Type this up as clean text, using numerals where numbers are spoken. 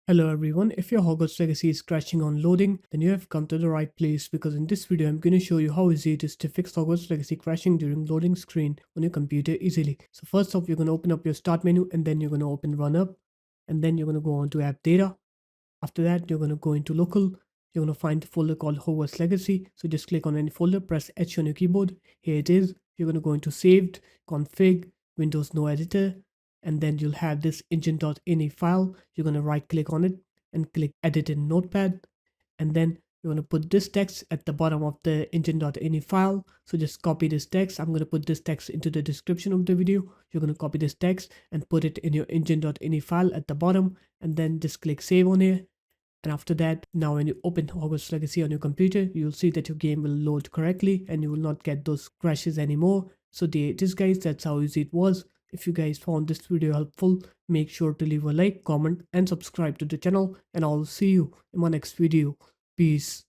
Hello everyone, if your Hogwarts Legacy is crashing on loading, then you have come to the right place because in this video I'm going to show you how easy it is to fix Hogwarts Legacy crashing during loading screen on your computer easily. So first off, you're going to open up your start menu and then you're going to open run up and then you're going to go on to app data. After that, you're going to go into local. You're going to find the folder called Hogwarts Legacy. So just click on any folder, press H on your keyboard. Here it is. You're going to go into saved, config, Windows no editor, and then you'll have this engine.ini file. You're going to right click on it and click edit in notepad. And then you're going to put this text at the bottom of the engine.ini file. So just copy this text. I'm going to put this text into the description of the video. You're going to copy this text and put it in your engine.ini file at the bottom, and then just click save on here. And after that, now when you open Hogwarts Legacy on your computer, you'll see that your game will load correctly and you will not get those crashes anymore. So this guys, that's how easy it was. If you guys found this video helpful, make sure to leave a like, comment and subscribe to the channel, and I'll see you in my next video. Peace.